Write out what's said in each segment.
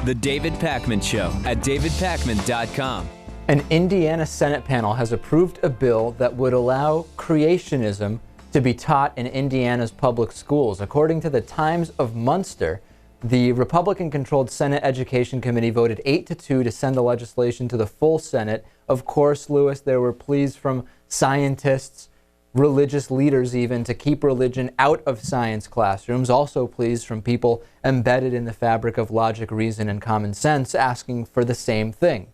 The David Pakman Show at davidpakman.com. An Indiana Senate panel has approved a bill that would allow creationism to be taught in Indiana's public schools. According to the Times of Munster, the Republican-controlled Senate Education Committee voted 8-2 to send the legislation to the full Senate. Of course, Lewis, there were pleas from scientists, religious leaders even, to keep religion out of science classrooms. Also pleas from people embedded in the fabric of logic, reason, and common sense asking for the same thing.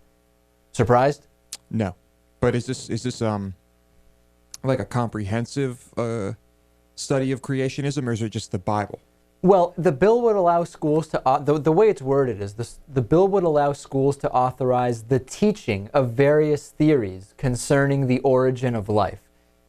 Surprised? No. But is this like a comprehensive study of creationism, or is it just the Bible? Well, the bill would allow schools to, the way it's worded is this, the bill would allow schools to authorize the teaching of various theories concerning the origin of life.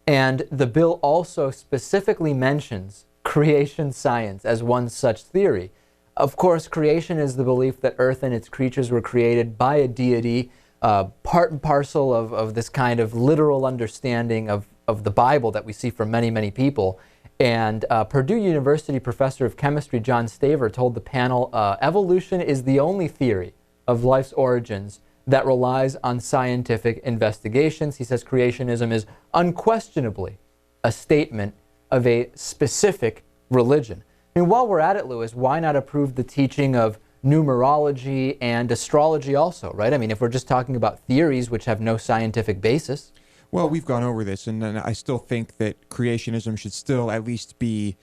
And the bill also specifically mentions creation science as one such theory. Of course, creation is the belief that Earth and its creatures were created by a deity, part and parcel of this kind of literal understanding of the Bible that we see from many, many people. And Purdue University professor of chemistry John Staver told the panel, evolution is the only theory of life's origins that relies on scientific investigations. He says creationism is unquestionably a statement of a specific religion. I mean, while we're at it, Lewis, why not approve the teaching of numerology and astrology also, right? I mean, if we're just talking about theories which have no scientific basis. Well, we've gone over this, and I still think that creationism should still at least be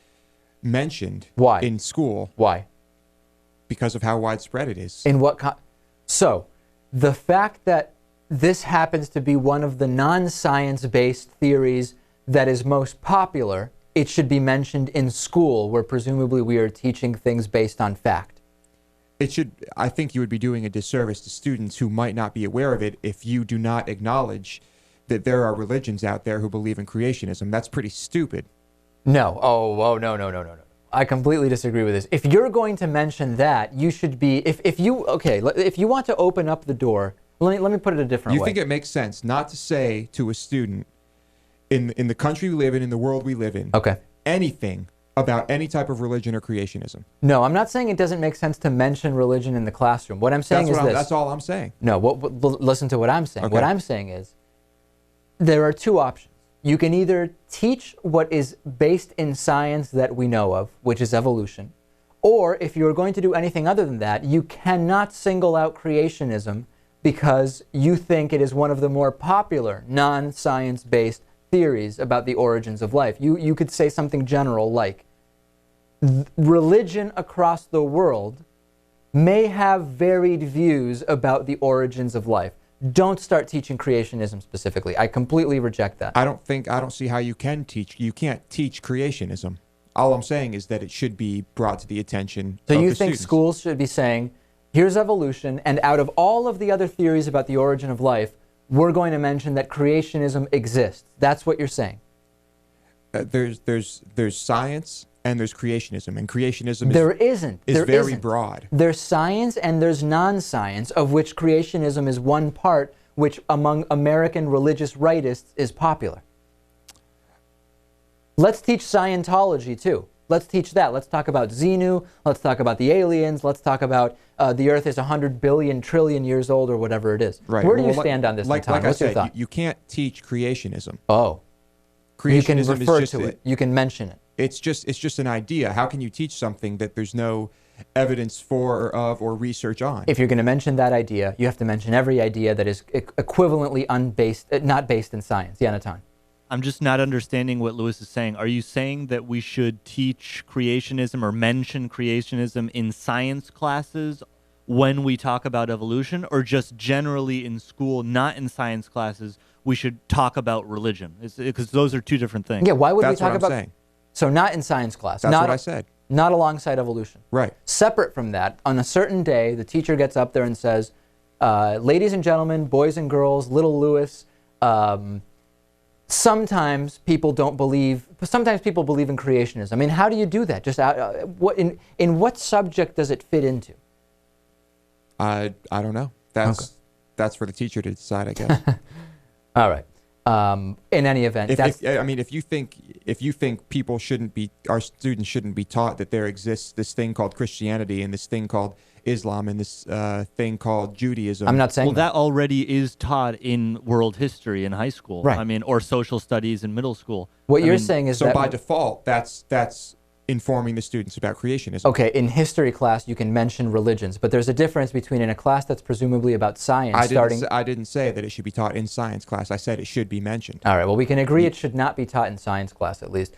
mentioned in school. Why? Because of how widespread it is. In what So, the fact that this happens to be one of the non-science-based theories that is most popular, it should be mentioned in school, where presumably we are teaching things based on fact. It should. I think you would be doing a disservice to students who might not be aware of it if you do not acknowledge that there are religions out there who believe in creationism. That's pretty stupid. No. No. I completely disagree with this. If you're going to mention that, you should be, if you want to open up the door, let me put it a different way. You think it makes sense not to say to a student in the country we live in the world we live in, anything about any type of religion or creationism? No, I'm not saying it doesn't make sense to mention religion in the classroom. What I'm saying is this. That's all I'm saying. No, listen to what I'm saying. Okay. What I'm saying is there are two options. You can either teach what is based in science that we know of, which is evolution, or if you're going to do anything other than that, you cannot single out creationism because you think it is one of the more popular non-science-based theories about the origins of life. You could say something general like, religion across the world may have varied views about the origins of life. Don't start teaching creationism specifically. I completely reject that. I don't see how you can't teach creationism. All I'm saying is that it should be brought to the attention of the students. So you think schools should be saying, here's evolution, and out of all of the other theories about the origin of life, we're going to mention that creationism exists. That's what you're saying. There's science and there's creationism, and creationism is very broad. There's science and there's non-science, of which creationism is one part, which among American religious rightists is popular. Let's teach Scientology too. Let's teach that. Let's talk about Xenu. Let's talk about the aliens. Let's talk about the Earth is 100 billion trillion years old, or whatever it is. Right. Where do you stand on this? Like I said, you can't teach creationism. Oh, creationism you can refer is just to it. You can mention it. It's just an idea. How can you teach something that there's no evidence for, or of, or research on? If you're going to mention that idea, you have to mention every idea that is equivalently not based in science. Yeah, Natan. I'm just not understanding what Lewis is saying. Are you saying that we should teach creationism or mention creationism in science classes when we talk about evolution, or just generally in school, not in science classes, we should talk about religion? Because those are two different things. Yeah, why would we That's talk what I'm about... saying. So not in science class. That's what I said. Not alongside evolution. Right. Separate from that, on a certain day, the teacher gets up there and says, ladies and gentlemen, boys and girls, little Lewis, sometimes people believe in creationism. I mean, how do you do that? Just in what subject does it fit into? I don't know. That's for the teacher to decide, I guess. All right. In any event, if you think our students shouldn't be taught that there exists this thing called Christianity and this thing called Islam and this thing called Judaism. I'm not saying Well, that already is taught in world history in high school. Right. I mean, or social studies in middle school. What I you're mean, saying is So that by default, that's informing the students about creationism. okay, in history class you can mention religions, but there's a difference between in a class that's presumably about science I didn't say that it should be taught in science class. I said it should be mentioned. All right, well, we can agree it should not be taught in science class at least.